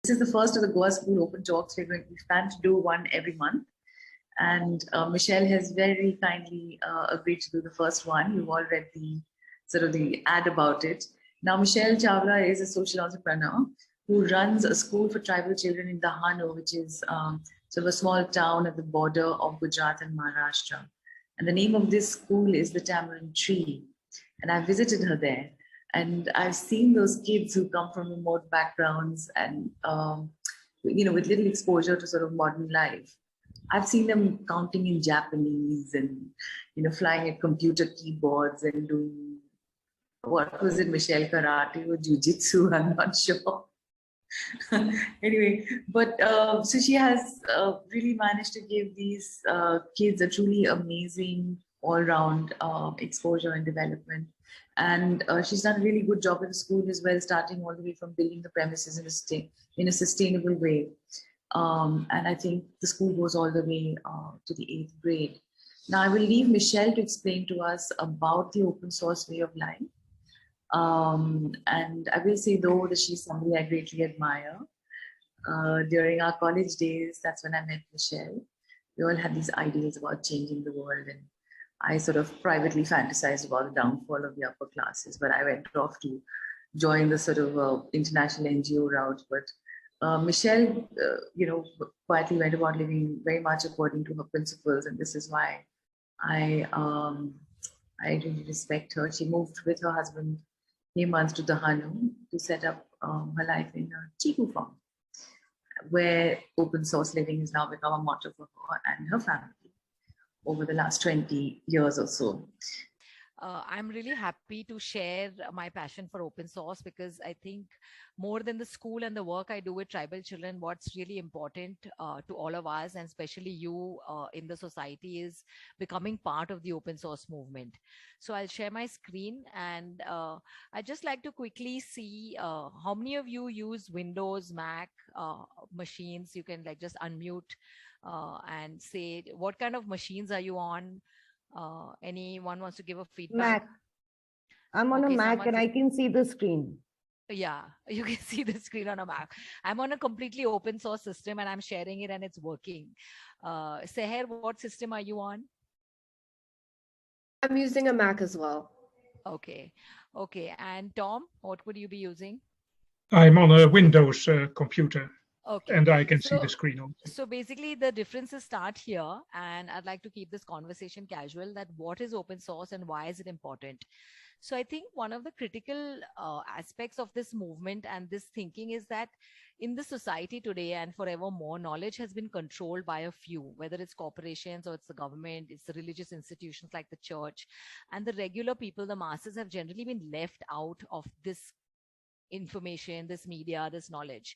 This is the first of the Goa School Open Talks. We plan to do one every month. And Michelle has very kindly agreed to do the first one. You've all read the sort of the ad about it. Now, Michelle Chawla is a social entrepreneur who runs a school for tribal children in Dahanu, which is sort of a small town at the border of Gujarat and Maharashtra. And the name of this school is the Tamarind Tree. And I visited her there. And I've seen those kids who come from remote backgrounds and, with little exposure to sort of modern life. I've seen them counting in Japanese and, flying at computer keyboards and doing, what was it, Michelle, karate or jujitsu? I'm not sure. Anyway, but so she has really managed to give these kids a truly amazing all-round exposure and development. And she's done a really good job in the school as well, starting all the way from building the premises in a sustainable way. And I think the school goes all the way to the 8th grade. Now I will leave Michelle to explain to us about the open source way of life. And I will say though that she's somebody I greatly admire. During our college days, that's when I met Michelle. We all had these ideas about changing the world, and I sort of privately fantasized about the downfall of the upper classes, but I went off to join the sort of international NGO route. But Michelle, quietly went about living very much according to her principles, and this is why I really respect her. She moved with her husband Hemant to Dahanu to set up her life in a chiku farm, where open source living has now become a motto for her and her family over the last 20 years or so. I'm really happy to share my passion for open source, because I think more than the school and the work I do with tribal children, what's really important to all of us, and especially you in the society, is becoming part of the open source movement. So I'll share my screen, and I'd just like to quickly see how many of you use Windows, Mac machines. You can just unmute and say what kind of machines are you on. Anyone wants to give a feedback? Mac. I'm on a Mac and I can see the screen. Yeah, you can see the screen on a Mac. I'm on a completely open source system and I'm sharing it and it's working. Seher, what system are you on? I'm using a Mac as well. Okay. And Tom, what would you be using? I'm on a Windows computer. Okay. And I can see the screen also. So basically the differences start here, and I'd like to keep this conversation casual, that what is open source and why is it important? So I think one of the critical aspects of this movement and this thinking is that in the society today and forevermore, knowledge has been controlled by a few, whether it's corporations or it's the government, it's the religious institutions like the church, and the regular people, the masses, have generally been left out of this information, this media, this knowledge.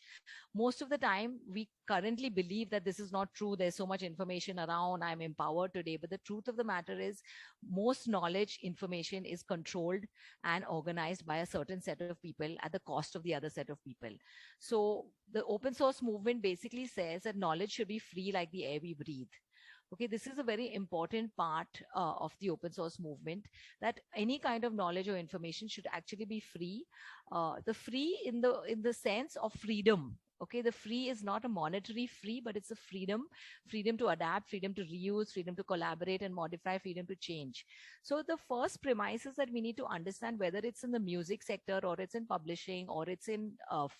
Most of the time, we currently believe that this is not true. There's so much information around. I'm empowered today. But the truth of the matter is, most knowledge, information is controlled and organized by a certain set of people at the cost of the other set of people. So the open source movement basically says that knowledge should be free like the air we breathe. Okay, this is a very important part of the open source movement, that any kind of knowledge or information should actually be free. The free in the sense of freedom. Okay, the free is not a monetary free, but it's a freedom to adapt, freedom to reuse, freedom to collaborate and modify, freedom to change. So the first premise is that we need to understand whether it's in the music sector, or it's in publishing, or it's in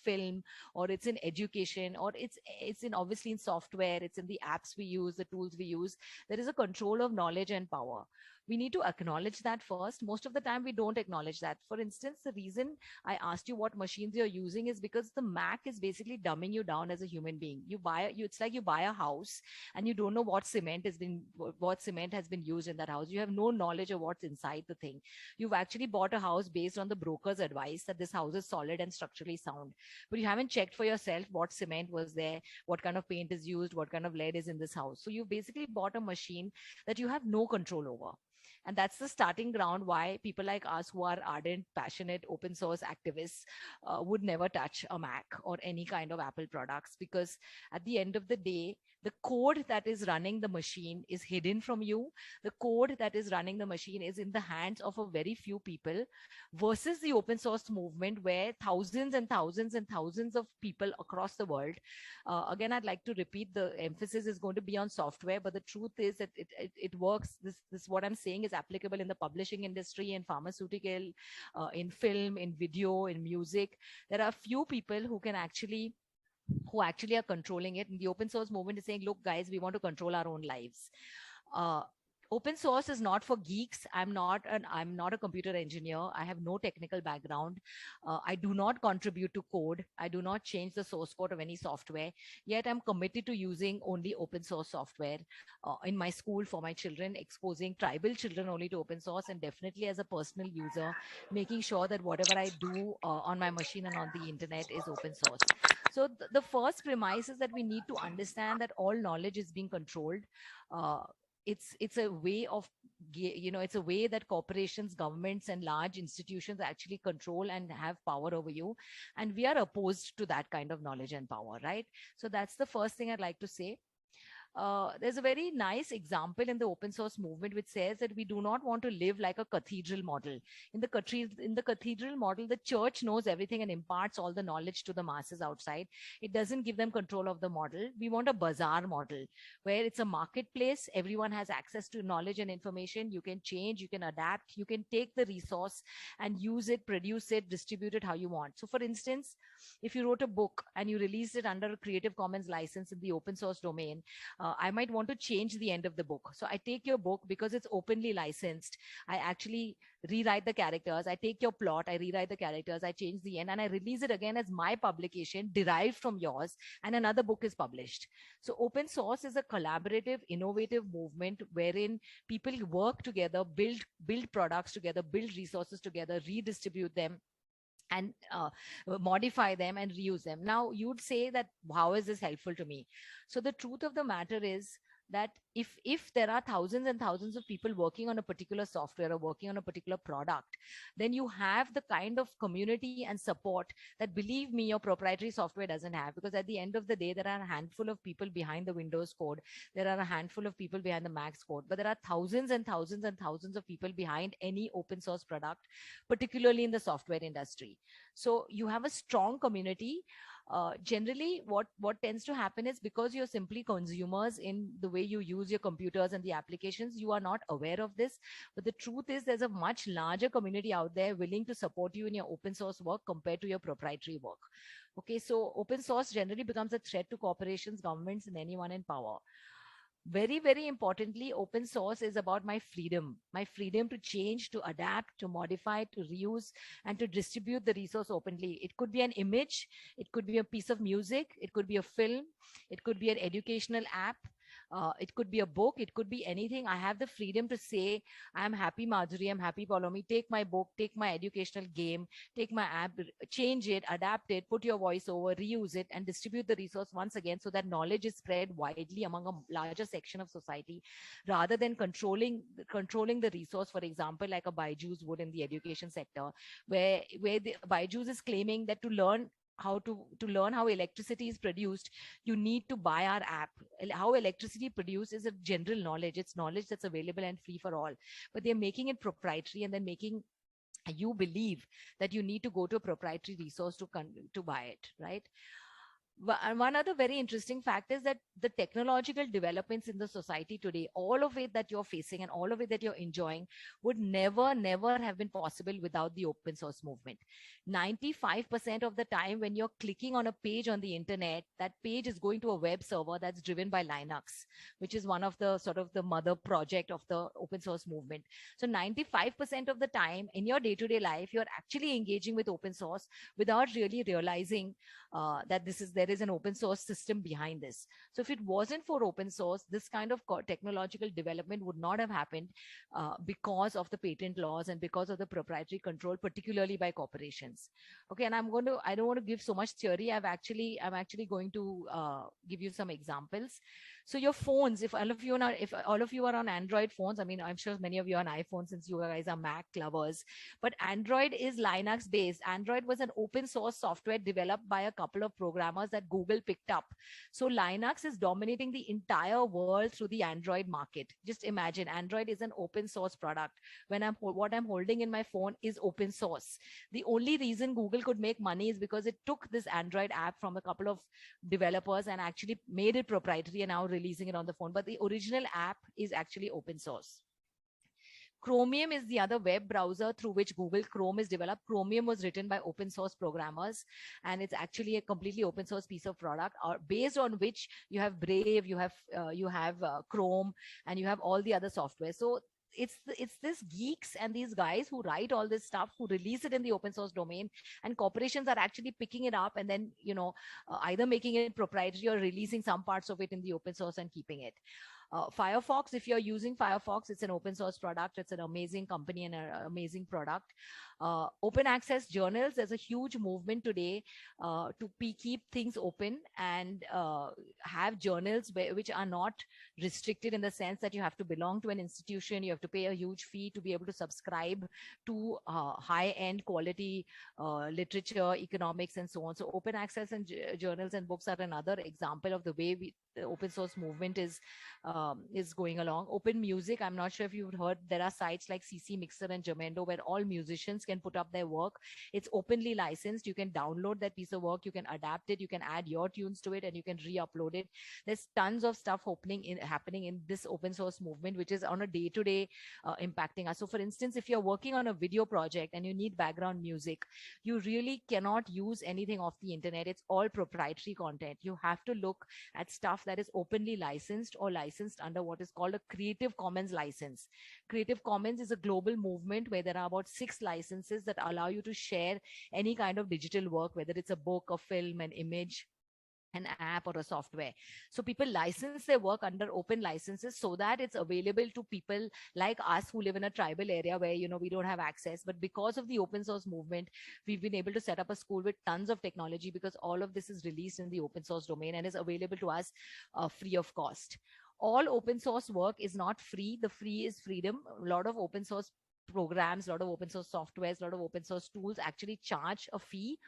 film, or it's in education, or it's in obviously in software, it's in the apps we use, the tools we use. There is a control of knowledge and power. We need to acknowledge that first. Most of the time we don't acknowledge that. For instance, the reason I asked you what machines you're using is because the Mac is basically dumbing you down as a human being. It's like you buy a house and you don't know what cement has been used in that house. You have no knowledge of what's inside the thing. You've actually bought a house based on the broker's advice that this house is solid and structurally sound, but you haven't checked for yourself what cement was there, what kind of paint is used, what kind of lead is in this house. So you basically bought a machine that you have no control over. And that's the starting ground why people like us who are ardent, passionate open source activists would never touch a Mac or any kind of Apple products, because at the end of the day, the code that is running the machine is hidden from you. The code that is running the machine is in the hands of a very few people, versus the open source movement where thousands and thousands and thousands of people across the world. Again, I'd like to repeat, the emphasis is going to be on software, but the truth is that it works. This what I'm saying is applicable in the publishing industry, in pharmaceutical, in film, in video, in music. There are few people who actually are controlling it. And the open source movement is saying, look, guys, we want to control our own lives. Open source is not for geeks. I'm not a computer engineer. I have no technical background. I do not contribute to code. I do not change the source code of any software. Yet I'm committed to using only open source software in my school for my children, exposing tribal children only to open source, and definitely as a personal user, making sure that whatever I do on my machine and on the internet is open source. So the first premise is that we need to understand that all knowledge is being controlled. It's a way of, it's a way that corporations, governments, and large institutions actually control and have power over you, and we are opposed to that kind of knowledge and power, right? So that's the first thing I'd like to say. There's a very nice example in the open source movement which says that we do not want to live like a cathedral model. In the cathedral model, the church knows everything and imparts all the knowledge to the masses outside. It doesn't give them control of the model. We want a bazaar model where it's a marketplace. Everyone has access to knowledge and information. You can change, you can adapt, you can take the resource and use it, produce it, distribute it how you want. So for instance, if you wrote a book and you released it under a Creative Commons license in the open source domain, I might want to change the end of the book. So I take your book because it's openly licensed. I actually rewrite the characters. I take your plot, I rewrite the characters, I change the end, and I release it again as my publication derived from yours, and another book is published. So open source is a collaborative, innovative movement wherein people work together, build products together, build resources together, redistribute them, and modify them and reuse them. Now you'd say that how is this helpful to me? So the truth of the matter is that if there are thousands and thousands of people working on a particular software or working on a particular product, then you have the kind of community and support that, believe me, your proprietary software doesn't have. Because at the end of the day, there are a handful of people behind the Windows code, there are a handful of people behind the Mac's code, but there are thousands and thousands and thousands of people behind any open source product, particularly in the software industry. So you have a strong community. Generally, what tends to happen is, because you're simply consumers in the way you use your computers and the applications, you are not aware of this. But the truth is, there's a much larger community out there willing to support you in your open source work compared to your proprietary work. Okay, so open source generally becomes a threat to corporations, governments, and anyone in power. Very, very importantly, open source is about my freedom to change, to adapt, to modify, to reuse, and to distribute the resource openly. It could be an image, it could be a piece of music, it could be a film, it could be an educational app, it could be a book, it could be anything. I have the freedom to say, I'm happy Madhuri, I'm happy Palomi, take my book, take my educational game, take my app, change it, adapt it, put your voice over, reuse it, and distribute the resource once again, so that knowledge is spread widely among a larger section of society, rather than controlling the resource, for example, like a Byju's would in the education sector, where the Byju's is claiming that to learn how electricity is produced, you need to buy our app. How electricity produced is a general knowledge. It's knowledge that's available and free for all. But they're making it proprietary, and then making you believe that you need to go to a proprietary resource to buy it, right? And one other very interesting fact is that the technological developments in the society today, all of it that you're facing and all of it that you're enjoying, would never have been possible without the open source movement. 95% of the time when you're clicking on a page on the internet, that page is going to a web server that's driven by Linux, which is one of the sort of the mother project of the open source movement. So 95% of the time in your day-to-day life, you're actually engaging with open source without really realizing that there is an open source system behind this. So if it wasn't for open source, this kind of technological development would not have happened because of the patent laws and because of the proprietary control, particularly by corporations. Okay, and I don't want to give so much theory. I'm actually going to give you some examples. So your phones, if all of you are on Android phones, I mean, I'm sure many of you are on iPhone since you guys are Mac lovers, but Android is Linux based. Android was an open source software developed by a couple of programmers that Google picked up. So Linux is dominating the entire world through the Android market. Just imagine, Android is an open source product. What I'm holding in my phone is open source. The only reason Google could make money is because it took this Android app from a couple of developers and actually made it proprietary and now releasing it on the phone. But the original app is actually open source. Chromium is the other web browser through which Google Chrome is developed. Chromium was written by open source programmers, and it's actually a completely open source piece of product, based on which you have Brave, you have Chrome, and you have all the other software. So it's this geeks and these guys who write all this stuff, who release it in the open source domain, and corporations are actually picking it up and then either making it proprietary or releasing some parts of it in the open source and keeping it. Firefox, if you're using Firefox, it's an open source product. It's an amazing company and an amazing product. Open access journals, there's a huge movement today to keep things open and have journals which are not restricted in the sense that you have to belong to an institution, you have to pay a huge fee to be able to subscribe to high-end quality literature, economics, and so on. So open access and journals and books are another example of the way the open source movement is going along. Open music, I'm not sure if you've heard, there are sites like CC Mixer and Jamendo where all musicians can put up their work. It's openly licensed. You can download that piece of work, you can adapt it, you can add your tunes to it, and you can re-upload it. There's tons of stuff happening in this open source movement, which is on a day-to-day impacting us. So for instance, if you're working on a video project and you need background music, you really cannot use anything off the internet. It's all proprietary content. You have to look at stuff that is openly licensed or licensed under what is called a Creative Commons license. Creative Commons is a global movement where there are about 6 licenses that allow you to share any kind of digital work, whether it's a book, a film, an image, an app, or a software. So people license their work under open licenses so that it's available to people like us who live in a tribal area where we don't have access. But because of the open source movement, we've been able to set up a school with tons of technology, because all of this is released in the open source domain and is available to us free of cost. All open source work is not free. The free is freedom. A lot of open source programs, a lot of open source softwares, a lot of open source tools actually charge a fee.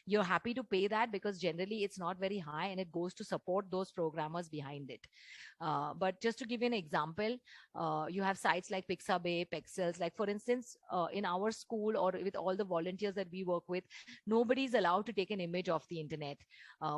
You're happy to pay that because generally it's not very high and it goes to support those programmers behind it. But just to give you an example, you have sites like Pixabay, Pexels. Like for instance, in our school or with all the volunteers that we work with, nobody is allowed to take an image off the internet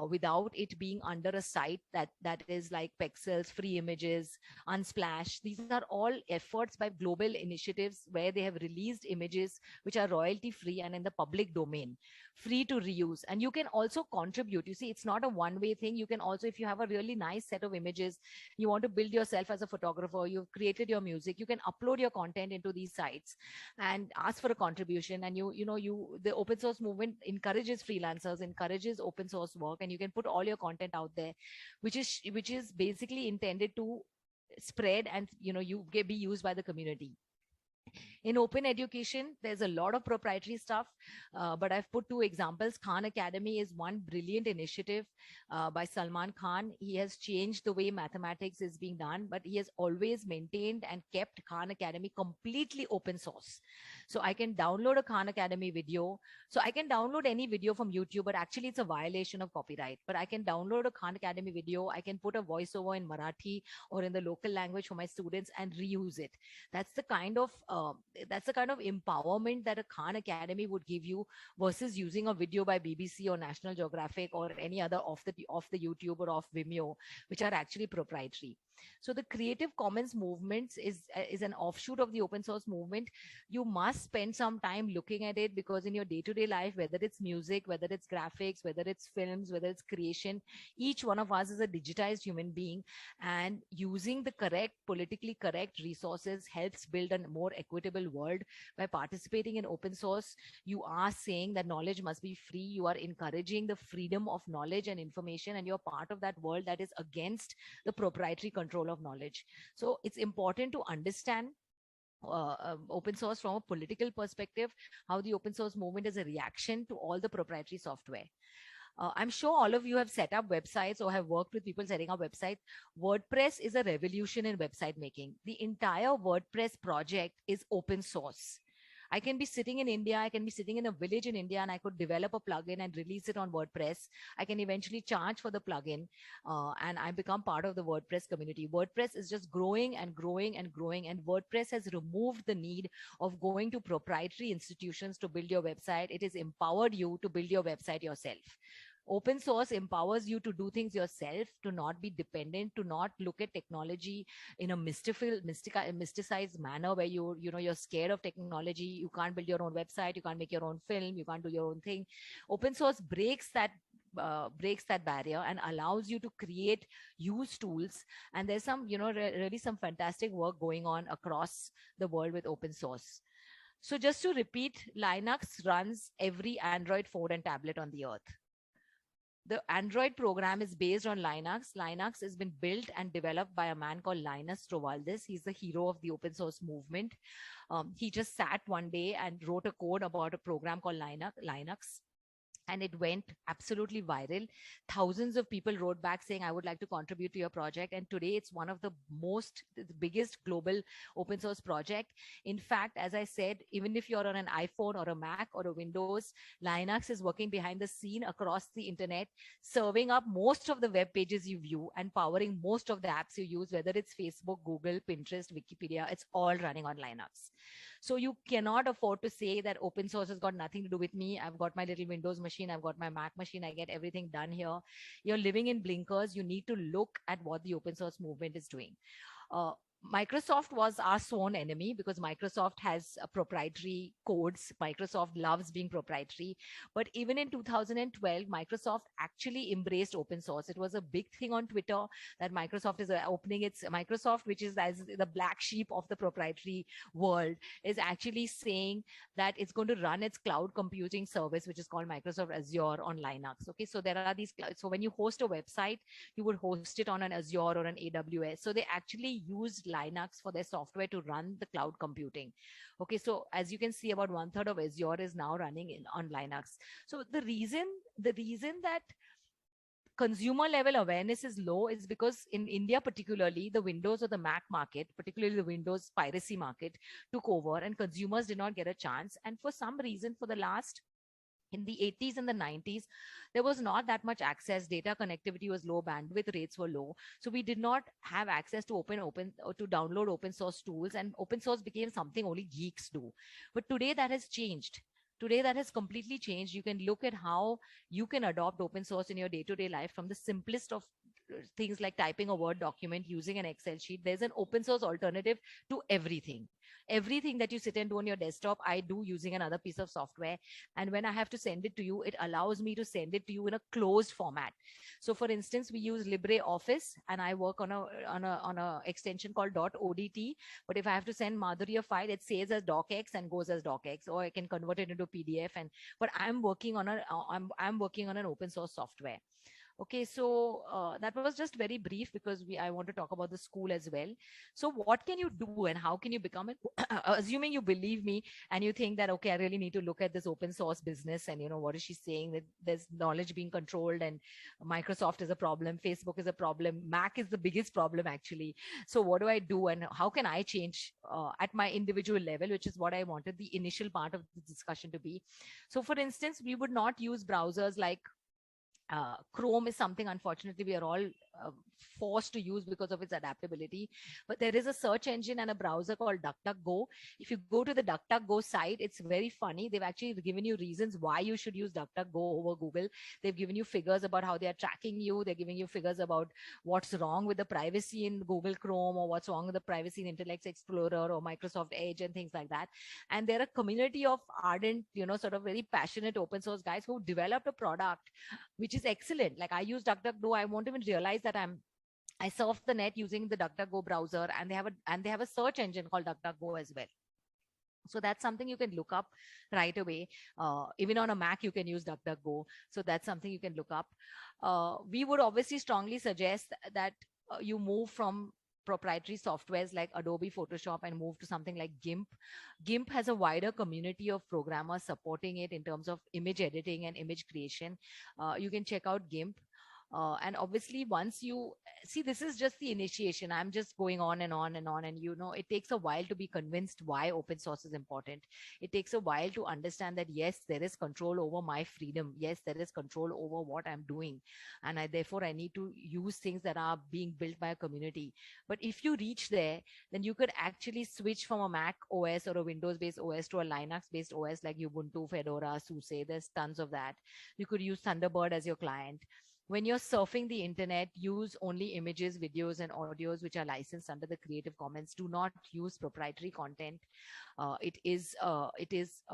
without it being under a site that is like Pexels, Free Images, Unsplash. These are all efforts by global initiatives where they have released images which are royalty free and in the public domain, free to reuse. And you can also contribute. You see, it's not a one-way thing. You can also, if you have a really nice set of images, you want to build yourself as a photographer, you've created your music, you can upload your content into these sites and ask for a contribution. And the open source movement encourages freelancers, encourages open source work, and you can put all your content out there, which is basically intended to spread and be used by the community. In open education, there's a lot of proprietary stuff, but I've put 2 examples. Khan Academy is one brilliant initiative by Salman Khan. He has changed the way mathematics is being done, but he has always maintained and kept Khan Academy completely open source. So I can download a Khan Academy video. So I can download any video from YouTube, but actually it's a violation of copyright. But I can download a Khan Academy video. I can put a voiceover in Marathi or in the local language for my students and reuse it. That's the kind of empowerment that a Khan Academy would give you versus using a video by BBC or National Geographic or any other off the YouTube or off Vimeo, which are actually proprietary. So the Creative Commons movement is an offshoot of the open source movement. You must spend some time looking at it, because in your day-to-day life, whether it's music, whether it's graphics, whether it's films, whether it's creation, each one of us is a digitized human being, and using the politically correct resources helps build a more equitable world. By participating in open source, you are saying that knowledge must be free. You are encouraging the freedom of knowledge and information, and you're part of that world that is against the proprietary control of knowledge. So it's important to understand open source from a political perspective, how the open source movement is a reaction to all the proprietary software. I'm sure all of you have set up websites or have worked with people setting up websites. WordPress is a revolution in website making. The entire WordPress project is open source. I can be sitting in India, I can be sitting in a village in India, and I could develop a plugin and release it on WordPress. I can eventually charge for the plugin, and I become part of the WordPress community. WordPress is just growing and growing and growing, and WordPress has removed the need of going to proprietary institutions to build your website. It has empowered you to build your website yourself. Open source empowers you to do things yourself, to not be dependent, to not look at technology in a mysticized manner where you're scared of technology. You can't build your own website, you can't make your own film, you can't do your own thing. Open source breaks that barrier and allows you to create, use tools. And there's some, really some fantastic work going on across the world with open source. So just to repeat, Linux runs every Android phone and tablet on the earth. The Android program is based on Linux. Linux has been built and developed by a man called Linus Torvalds. He's the hero of the open source movement. He just sat one day and wrote a code about a program called Linux. And it went absolutely viral. Thousands of people wrote back saying, I would like to contribute to your project. And today it's one of the biggest global open source project. In fact, as I said, even if you're on an iPhone or a Mac or a Windows, Linux is working behind the scene across the internet, serving up most of the web pages you view and powering most of the apps you use, whether it's Facebook, Google, Pinterest, Wikipedia, it's all running on Linux. So you cannot afford to say that open source has got nothing to do with me. I've got my little Windows machine. I've got my Mac machine. I get everything done here. You're living in blinkers. You need to look at what the open source movement is doing. Microsoft was our sworn enemy because Microsoft has proprietary codes. Microsoft loves being proprietary. But even in 2012, Microsoft actually embraced open source. It was a big thing on Twitter that Microsoft is opening its Microsoft, which is as the black sheep of the proprietary world, is actually saying that it's going to run its cloud computing service, which is called Microsoft Azure, on Linux. Okay, so there are these. So when you host a website, you would host it on an Azure or an AWS. So they actually used Linux for their software to run the cloud computing. Okay, so as you can see, about 1/3 of Azure is now running on Linux. So the reason that consumer level awareness is low is because in India, particularly the Windows or the Mac market, particularly the Windows piracy market, took over and consumers did not get a chance. And for some reason, in the 80s and the 90s, there was not that much access. Data connectivity was low, bandwidth rates were low. So we did not have access to to download open source tools, and open source became something only geeks do. But today that has changed. Today that has completely changed. You can look at how you can adopt open source in your day-to-day life, from the simplest of things like typing a Word document, using an Excel sheet. There's an open source alternative to everything. Everything that you sit and do on your desktop, I do using another piece of software. And when I have to send it to you, it allows me to send it to you in a closed format. So for instance, we use LibreOffice, and I work on a extension called .odt. But if I have to send Madhuri a file, it says as docx and goes as docx, or I can convert it into PDF. But I'm working on an open source software. Okay, so that was just very brief because I want to talk about the school as well. So what can you do and how can you become it? Assuming you believe me and you think that, okay, I really need to look at this open source business and, what is she saying, that there's knowledge being controlled and Microsoft is a problem, Facebook is a problem, Mac is the biggest problem actually. So what do I do and how can I change at my individual level, which is what I wanted the initial part of the discussion to be. So for instance, we would not use browsers like Chrome is something, unfortunately, we are all forced to use because of its adaptability. But there is a search engine and a browser called DuckDuckGo. If you go to the DuckDuckGo site, it's very funny. They've actually given you reasons why you should use DuckDuckGo over Google. They've given you figures about how they are tracking you. They're giving you figures about what's wrong with the privacy in Google Chrome, or what's wrong with the privacy in Internet Explorer or Microsoft Edge and things like that. And they're a community of ardent, sort of very passionate open source guys who developed a product which is excellent. Like I use DuckDuckGo. I won't even realize that I surf the net using the DuckDuckGo browser, and they have a search engine called DuckDuckGo as well. So that's something you can look up right away. Even on a Mac, you can use DuckDuckGo. So that's something you can look up. We would obviously strongly suggest that you move from proprietary softwares like Adobe Photoshop and move to something like GIMP. GIMP has a wider community of programmers supporting it in terms of image editing and image creation. You can check out GIMP. And obviously, once you see, this is just the initiation. I'm just going on and on and on. And, it takes a while to be convinced why open source is important. It takes a while to understand that, yes, there is control over my freedom. Yes, there is control over what I'm doing. And therefore, I need to use things that are being built by a community. But if you reach there, then you could actually switch from a Mac OS or a Windows-based OS to a Linux-based OS like Ubuntu, Fedora, SUSE. There's tons of that. You could use Thunderbird as your client. When you're surfing the internet, use only images, videos, and audios which are licensed under the Creative Commons. Do not use proprietary content. It is a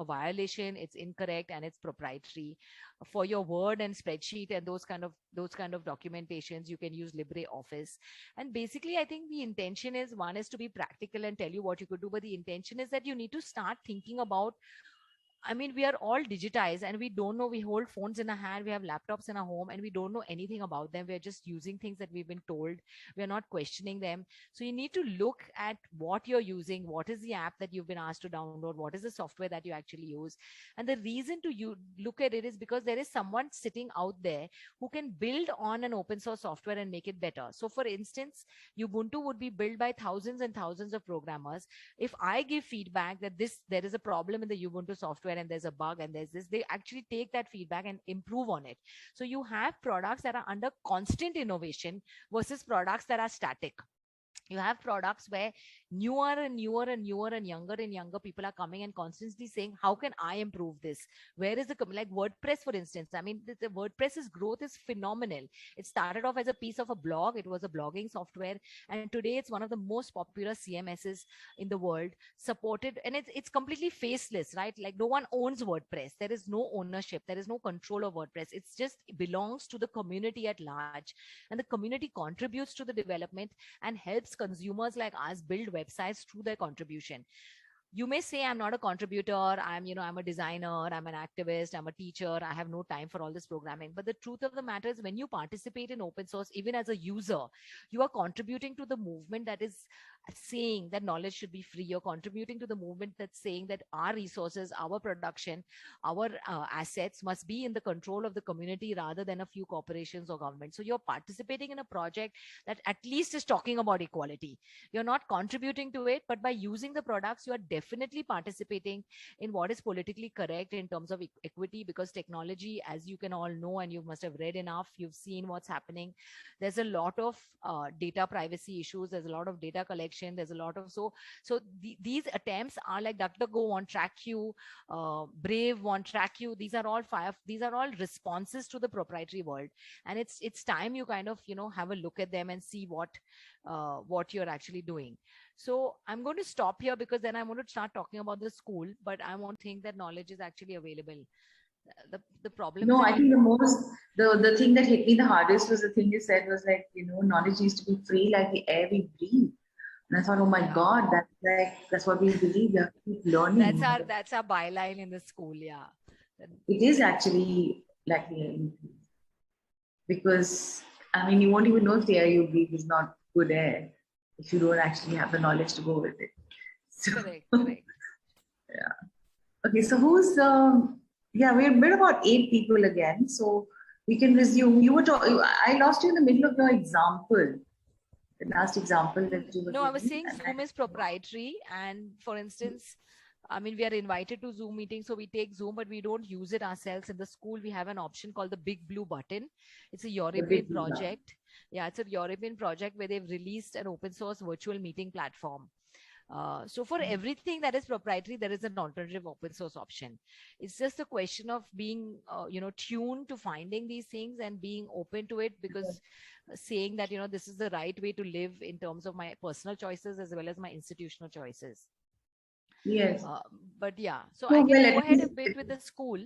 violation. It's incorrect and it's proprietary. For your Word and spreadsheet and those kind of documentations, you can use LibreOffice. And basically, I think the intention is, one is to be practical and tell you what you could do, but the intention is that you need to start thinking about, we are all digitized and we don't know. We hold phones in our hand, we have laptops in our home, and we don't know anything about them. We're just using things that we've been told. We're not questioning them. So you need to look at what you're using. What is the app that you've been asked to download? What is the software that you actually use? And the reason to look at it is because there is someone sitting out there who can build on an open source software and make it better. So for instance, Ubuntu would be built by thousands and thousands of programmers. If I give feedback that there is a problem in the Ubuntu software and there's a bug and there's this, they actually take that feedback and improve on it. So you have products that are under constant innovation versus products that are static. You have products where newer and younger people are coming and constantly saying, how can I improve this? Where is like WordPress, for instance? The WordPress's growth is phenomenal. It started off as a piece of a blog. It was a blogging software. And today it's one of the most popular CMSs in the world, supported. And it's completely faceless, right? Like no one owns WordPress. There is no ownership. There is no control of WordPress. It belongs to the community at large. And the community contributes to the development and helps consumers like us build websites through their contribution. You may say, I'm not a contributor. I'm a designer. I'm an activist. I'm a teacher. I have no time for all this programming. But the truth of the matter is, when you participate in open source, even as a user, you are contributing to the movement that is saying that knowledge should be free. You're contributing to the movement that's saying that our resources, our production, our assets must be in the control of the community rather than a few corporations or government. So you're participating in a project that at least is talking about equality. You're not contributing to it, but by using the products, you are definitely participating in what is politically correct in terms of equity, because technology, as you can all know, and you must have read enough, you've seen what's happening. There's a lot of data privacy issues. There's a lot of data collection. There's a lot of these attempts are like DuckDuckGo won't track you, Brave won't track you. These are all responses to the proprietary world, and it's time you kind of have a look at them and see what you're actually doing. So I'm going to stop here, because then I'm going to start talking about the school, but I won't think that knowledge is actually available. The problem. No, I think the thing that hit me the hardest was the thing you said was like, knowledge used to be free like the air we breathe. And I thought, oh my God, that's what we believe. We have to keep learning. That's our byline in the school, yeah. It is actually like the air we breathe. Because you won't even know if the air you breathe is not good air if you don't actually have the knowledge to go with it. So, correct. Yeah. Okay, so who's we're about 8 people again, so we can resume. You were talking. I lost you in the middle of your example. The last example that you were No, I was saying giving, Zoom is proprietary. And for instance, we are invited to Zoom meetings, so we take Zoom, but we don't use it ourselves. In the school, we have an option called the Big Blue Button. It's a European project. Yeah, it's a European project where they've released an open source virtual meeting platform. So for everything that is proprietary, there is an alternative open source option. It's just a question of being, tuned to finding these things and being open to it, because saying that, this is the right way to live in terms of my personal choices as well as my institutional choices. Yes. But yeah, so I can go ahead a bit with the school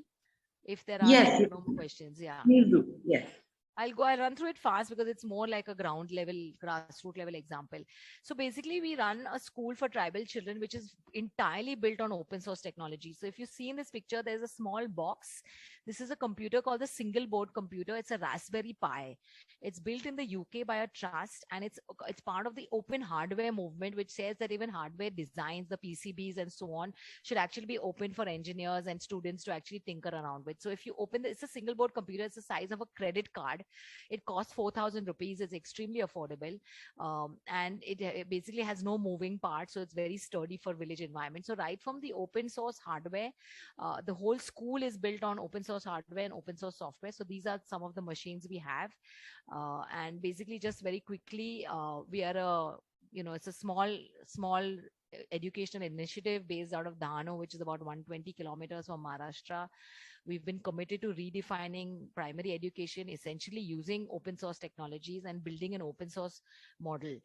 if there are no more questions. Yeah. Please do. Yes. I'll run through it fast because it's more like a ground level, grassroots level example. So basically, we run a school for tribal children, which is entirely built on open source technology. So if you see in this picture, there's a small box. This is a computer called the single board computer. It's a Raspberry Pi. It's built in the UK by a trust, and it's part of the open hardware movement, which says that even hardware designs, the PCBs and so on, should actually be open for engineers and students to actually tinker around with. So if you open it's a single board computer, it's the size of a credit card. It costs 4,000 rupees. It's extremely affordable. And it basically has no moving parts. So it's very sturdy for village environment. So right from the open source hardware, the whole school is built on open source hardware and open source software. So these are some of the machines we have. And basically just very quickly, we are it's a small educational initiative based out of Dahanu, which is about 120 kilometers from Maharashtra. We've been committed to redefining primary education, essentially using open source technologies and building an open source model,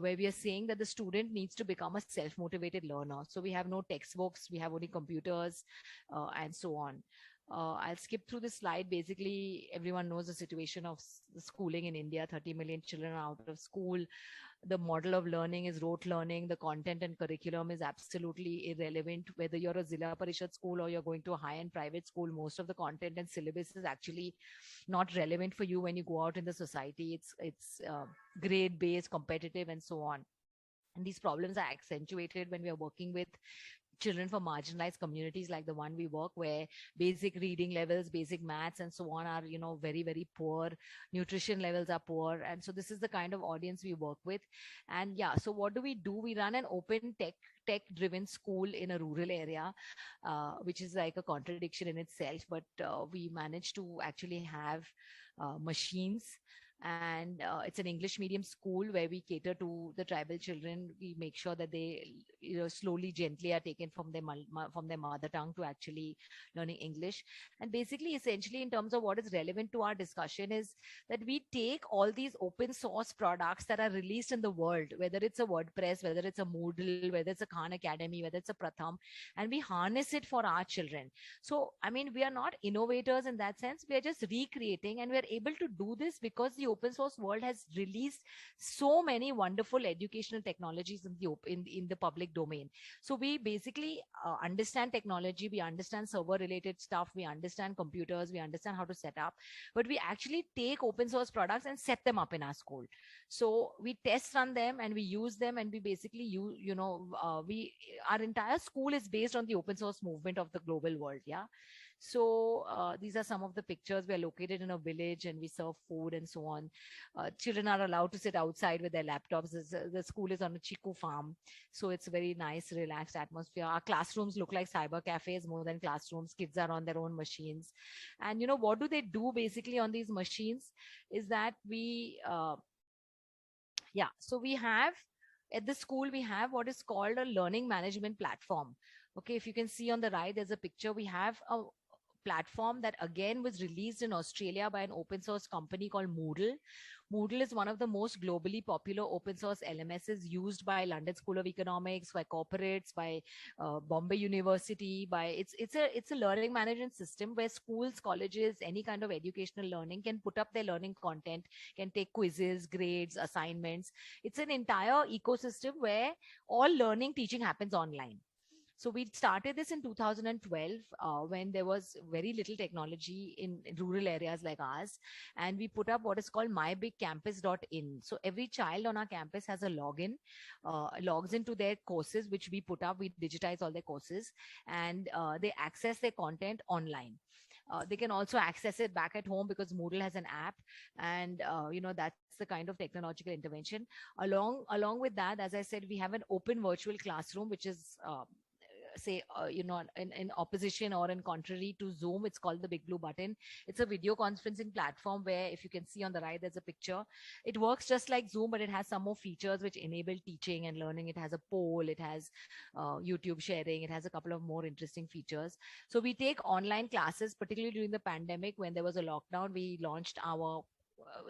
where we are saying that the student needs to become a self-motivated learner. So we have no textbooks, we have only computers, and so on. I'll skip through this slide. Basically, everyone knows the situation of the schooling in India. 30 million children are out of school. The model of learning is rote learning. The content and curriculum is absolutely irrelevant. Whether you're a Zilla Parishad school or you're going to a high-end private school, most of the content and syllabus is actually not relevant for you when you go out in the society. It's grade-based, competitive, and so on. And these problems are accentuated when we are working with children from marginalized communities like the one we work, where basic reading levels, basic maths and so on are very, very poor. Nutrition levels are poor. And so this is the kind of audience we work with. And yeah, so what do? We run an open tech driven school in a rural area, which is like a contradiction in itself, but we managed to actually have machines. And it's an English medium school where we cater to the tribal children. We make sure that they slowly, gently are taken from their mother tongue to actually learning English. And basically, essentially, in terms of what is relevant to our discussion is that we take all these open source products that are released in the world, whether it's a WordPress, whether it's a Moodle, whether it's a Khan Academy, whether it's a Pratham, and we harness it for our children. So, I mean, we are not innovators in that sense. We are just recreating, and we are able to do this because the open source world has released so many wonderful educational technologies in the public domain. So we basically understand technology, we understand server related stuff, we understand computers, we understand how to set up, but we actually take open source products and set them up in our school. So we test run them and we use them, and we basically our entire school is based on the open source movement of the global world. Yeah. So these are some of the pictures. We are located in a village and we serve food and so on. Children are allowed to sit outside with their laptops. The school is on a chiku farm. So it's a very nice, relaxed atmosphere. Our classrooms look like cyber cafes more than classrooms. Kids are on their own machines. And what do they do basically on these machines is that so we have, at the school, we have what is called a learning management platform. Okay, if you can see on the right, there's a picture. We have a platform that again was released in Australia by an open source company called Moodle. Moodle is one of the most globally popular open source LMSs used by London School of Economics, by corporates, by Bombay University. It's a learning management system where schools, colleges, any kind of educational learning can put up their learning content, can take quizzes, grades, assignments. It's an entire ecosystem where all learning, teaching happens online. So we started this in 2012 when there was very little technology in rural areas like ours. And we put up what is called mybigcampus.in. So every child on our campus has a login, logs into their courses, which we put up. We digitize all their courses, and they access their content online. They can also access it back at home because Moodle has an app, and that's the kind of technological intervention. Along with that, as I said, we have an open virtual classroom, which is in opposition or in contrary to Zoom. It's called the Big Blue Button. It's a video conferencing platform where, if you can see on the right, there's a picture. It works just like Zoom, but it has some more features which enable teaching and learning. It has a poll, it has YouTube sharing, it has a couple of more interesting features. So we take online classes, particularly during the pandemic when there was a lockdown. We launched our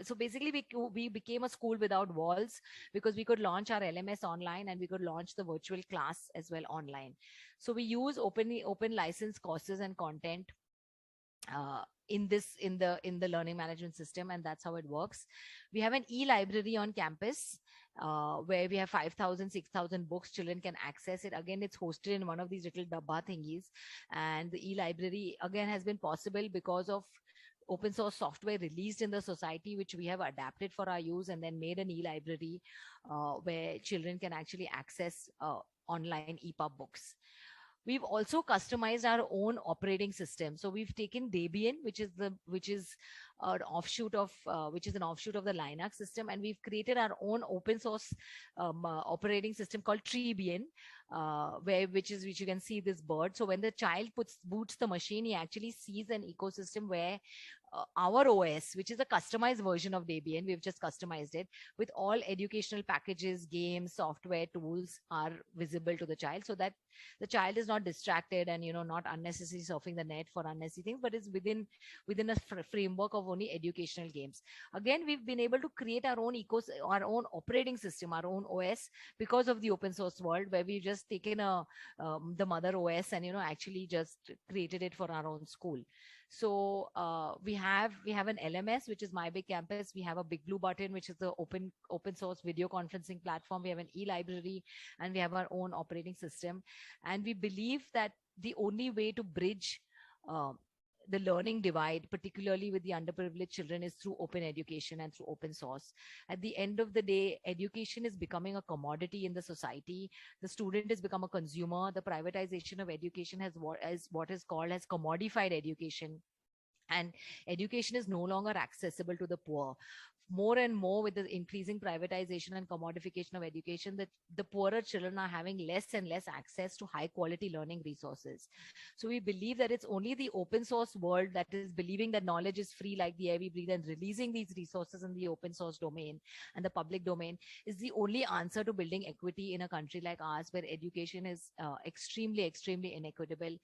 so basically we became a school without walls because we could launch our LMS online and we could launch the virtual class as well online. So we use open license courses and content in the learning management system, and that's how it works. We have an e-library on campus, where we have 5,000, 6,000 books. Children can access it. Again, it's hosted in one of these little dabba thingies, and the e-library again has been possible because of open source software released in the society, which we have adapted for our use and then made an e-library where children can actually access online EPUB books. We've also customized our own operating system. So we've taken Debian, which is an offshoot of the Linux system, and we've created our own open source operating system called Treebian, which you can see this bird. So when the child boots the machine, he actually sees an ecosystem where our OS, which is a customized version of Debian, we've just customized it with all educational packages, games, software, tools are visible to the child, so that the child is not distracted and not unnecessarily surfing the net for unnecessary things, but is within a framework of only educational games. Again, we've been able to create our own our own operating system, our own OS, because of the open source world, where we've just taken the mother OS and actually just created it for our own school. So we have an LMS, which is My Big Campus. We have a Big Blue Button, which is the open source video conferencing platform. We have an e-library, and we have our own operating system. And we believe that the only way to bridge the learning divide, particularly with the underprivileged children, is through open education and through open source. At the end of the day, education is becoming a commodity in the society. The student has become a consumer. The privatization of education has what is called as commodified education. And education is no longer accessible to the poor. More and more, with the increasing privatization and commodification of education, that the poorer children are having less and less access to high quality learning resources. So we believe that it's only the open source world that is believing that knowledge is free like the air we breathe, and releasing these resources in the open source domain and the public domain is the only answer to building equity in a country like ours, where education is extremely inequitable.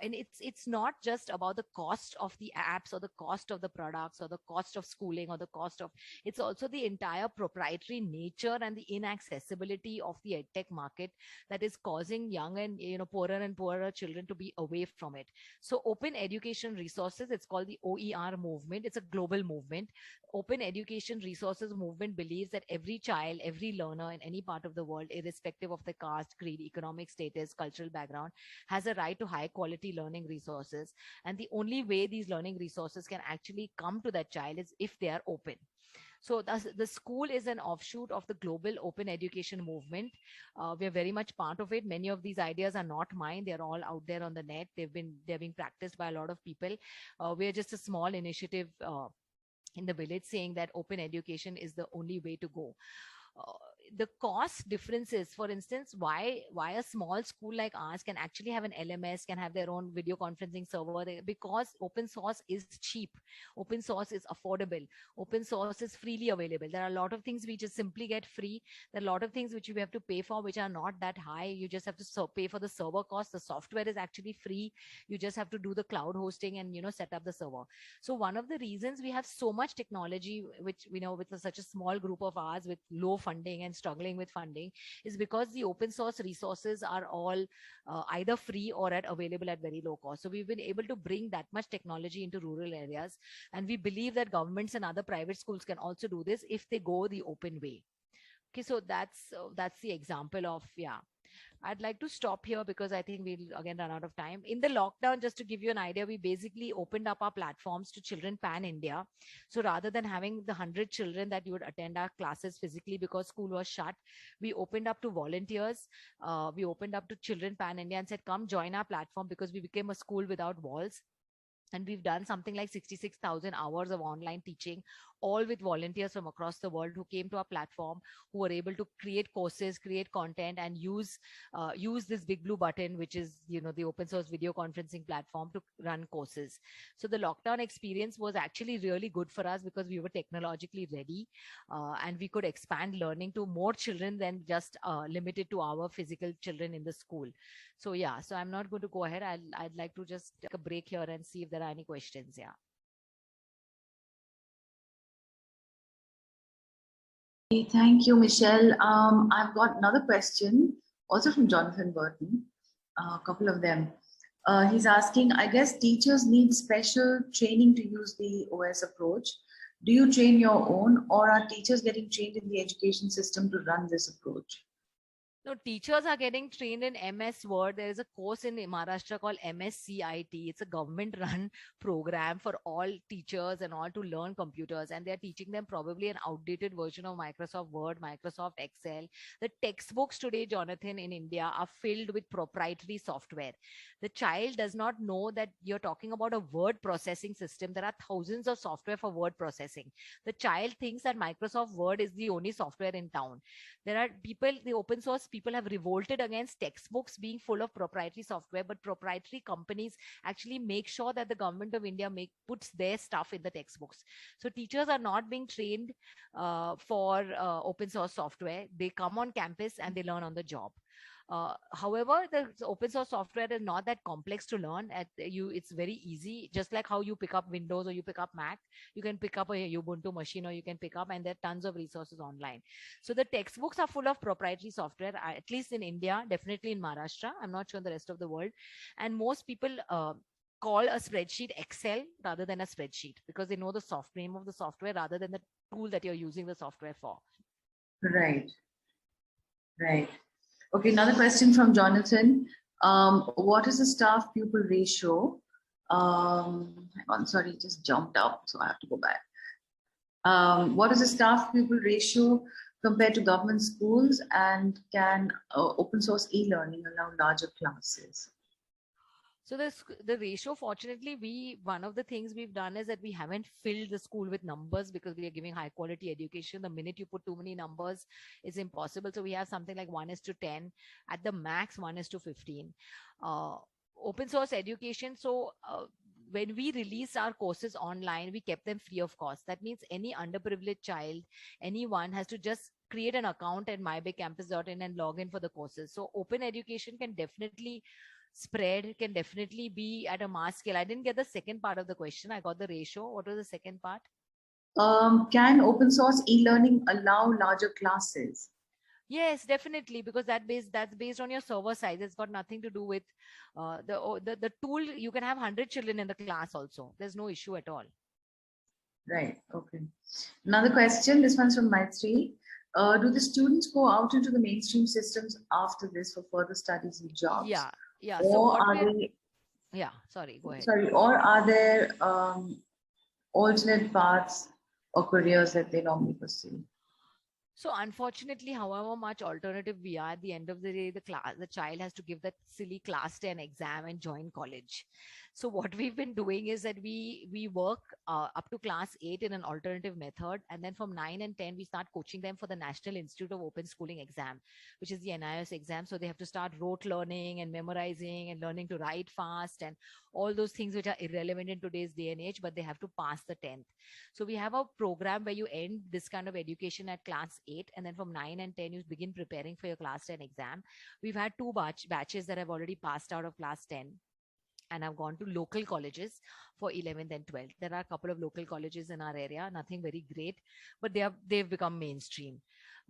And it's not just about the cost of the apps or the cost of the products or the cost of schooling or the cost of, it's also the entire proprietary nature and the inaccessibility of the edtech market that is causing young and poorer and poorer children to be away from it. So open education resources, it's called the OER movement. It's a global movement. Open education resources movement believes that every child, every learner in any part of the world, irrespective of the caste, creed, economic status, cultural background, has a right to high quality learning resources. And the only way these learning resources can actually come to that child is if they are open. So the school is an offshoot of the global open education movement. We are very much part of it. Many of these ideas are not mine. They're all out there on the net. They're being practiced by a lot of people. We are just a small initiative in the village saying that open education is the only way to go. The cost differences, for instance, why a small school like ours can actually have an LMS, can have their own video conferencing server, because open source is cheap, open source is affordable, open source is freely available. There are a lot of things we just simply get free. There are a lot of things which you have to pay for, which are not that high. You just have to pay for the server cost. The software is actually free. You just have to do the cloud hosting and set up the server. So one of the reasons we have so much technology, which with such a small group of ours with low funding and struggling with funding, is because the open source resources are all either free or available at very low cost. So we've been able to bring that much technology into rural areas, and we believe that governments and other private schools can also do this if they go the open way. Okay, so that's the example of, I'd like to stop here because I think we'll again run out of time. In the lockdown, just to give you an idea, we basically opened up our platforms to children pan-India. So rather than having the 100 children that you would attend our classes physically because school was shut, we opened up to volunteers. We opened up to children pan-India and said, come join our platform, because we became a school without walls. And we've done something like 66,000 hours of online teaching, all with volunteers from across the world who came to our platform, who were able to create courses, create content, and use this Big Blue Button, which is the open source video conferencing platform, to run courses. So the lockdown experience was actually really good for us because we were technologically ready, and we could expand learning to more children than just limited to our physical children in the school. So so I'm not going to go ahead. I'd like to just take a break here and see if there are any questions. Thank you, Michelle. I've got another question, also from Jonathan Burton, a couple of them. He's asking, I guess teachers need special training to use the OS approach. Do you train your own, or are teachers getting trained in the education system to run this approach? No, teachers are getting trained in MS Word. There is a course in Maharashtra called MSCIT. It's a government-run program for all teachers and all to learn computers. And they're teaching them probably an outdated version of Microsoft Word, Microsoft Excel. The textbooks today, Jonathan, in India are filled with proprietary software. The child does not know that you're talking about a word processing system. There are thousands of software for word processing. The child thinks that Microsoft Word is the only software in town. There are people, the open source people have revolted against textbooks being full of proprietary software, but proprietary companies actually make sure that the government of India puts their stuff in the textbooks. So teachers are not being trained for open source software. They come on campus and they learn on the job. However, the open source software is not that complex to learn. It's very easy. Just like how you pick up Windows or you pick up Mac, you can pick up a Ubuntu machine, or you can pick up, and there are tons of resources online. So the textbooks are full of proprietary software, at least in India, definitely in Maharashtra. I'm not sure in the rest of the world. And most people call a spreadsheet Excel rather than a spreadsheet, because they know the name of the software rather than the tool that you're using the software for. Right. Right. Okay, another question from Jonathan. What is the staff pupil ratio? Hang on, sorry, it just jumped up, so I have to go back. What is the staff pupil ratio compared to government schools, and can open source e-learning allow larger classes? So the ratio, fortunately, one of the things we've done is that we haven't filled the school with numbers, because we are giving high quality education. The minute you put too many numbers, it's impossible. So we have something like 1:10, at the max 1:15. Open source education. So when we released our courses online, we kept them free of cost. That means any underprivileged child, anyone has to just create an account at mybigcampus.in and log in for the courses. So open education can definitely spread, can definitely be at a mass scale. I didn't get the second part of the question. I got the ratio. What was the second part? Can open source e-learning allow larger classes? Yes, definitely, because that's based on your server size. It's got nothing to do with the tool. You can have 100 children in the class also. There's no issue at all. Right. Okay. Another question. This one's from Maitri. Do the students go out into the mainstream systems after this for further studies and jobs? Yeah. Yeah. Or so what are they? Yeah. Sorry. Go ahead. Sorry. Or are there alternate paths or careers that they normally pursue? So unfortunately, however much alternative we are, at the end of the day, the child has to give that silly class 10 exam and join college. So what we've been doing is that we work up to class 8 in an alternative method, and then from 9 and 10 we start coaching them for the National Institute of Open Schooling exam, which is the NIOS exam. So they have to start rote learning and memorizing and learning to write fast and all those things which are irrelevant in today's day and age, but they have to pass the 10th. So we have a program where you end this kind of education at class 8, and then from 9 and 10 you begin preparing for your class 10 exam. We've had two batches that have already passed out of class 10 and have gone to local colleges for 11th and 12th. There are a couple of local colleges in our area, nothing very great, but they've become mainstream.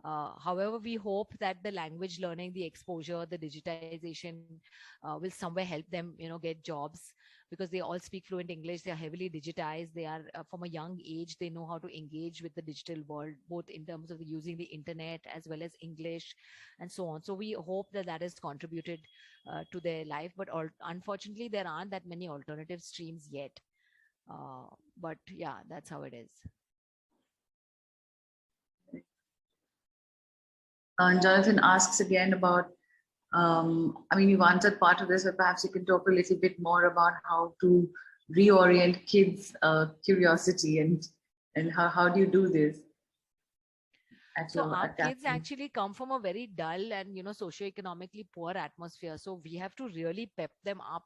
However, we hope that the language learning, the exposure, the digitization will somewhere help them, get jobs, because they all speak fluent English. They are heavily digitized. They are from a young age, they know how to engage with the digital world, both in terms of using the internet as well as English and so on. So we hope that has contributed to their life. But unfortunately, there aren't that many alternative streams yet. But yeah, that's how it is. Jonathan asks again about, you've answered part of this, but perhaps you can talk a little bit more about how to reorient kids' curiosity and how do you do this? So our kids actually come from a very dull and, socioeconomically poor atmosphere. So we have to really pep them up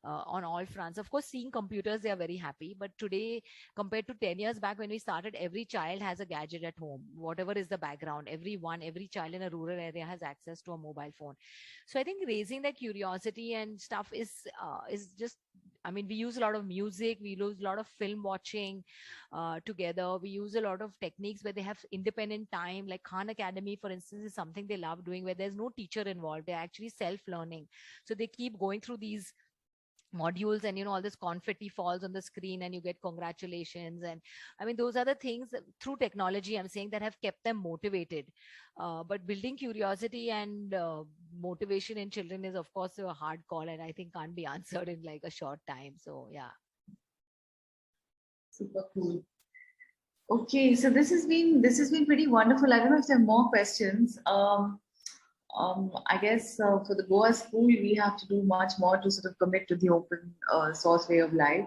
on all fronts. Of course, seeing computers, they are very happy. But today, compared to 10 years back when we started, every child has a gadget at home, whatever is the background. Every child in a rural area has access to a mobile phone. So I think raising their curiosity and stuff is just, we use a lot of music, we use a lot of film watching together. We use a lot of techniques where they have independent time, like Khan Academy, for instance, is something they love doing, where there's no teacher involved. They're actually self-learning. So they keep going through these modules, and all this confetti falls on the screen and you get congratulations. And I mean, those are the things through technology, I'm saying, that have kept them motivated. But building curiosity and motivation in children is of course a hard call, and I think can't be answered in like a short time. So yeah. Super cool. Okay, so this has been pretty wonderful. I don't know if there are more questions. I guess for the Goa school, we have to do much more to sort of commit to the open source way of life.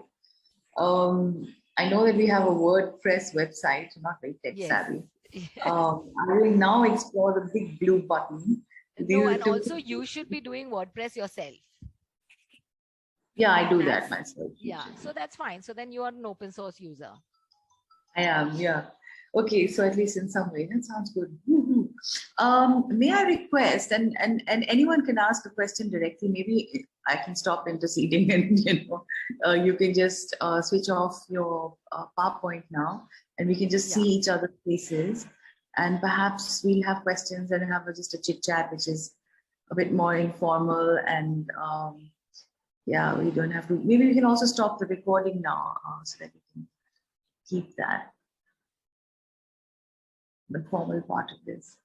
I know that we have a WordPress website, not very tech savvy. Yes. I will now explore the big blue button. No, and also you should be doing WordPress yourself. Yeah, I do that myself. Yeah, so that's fine. So then you are an open source user. I am, yeah. Okay, so at least in some way, that sounds good. May I request, and anyone can ask the question directly. Maybe I can stop interceding, and you can just switch off your PowerPoint now, and we can just see each other's faces, and perhaps we'll have questions and have just a chit chat, which is a bit more informal, and yeah, we don't have to. Maybe we can also stop the recording now, so that we can keep that the formal part of this.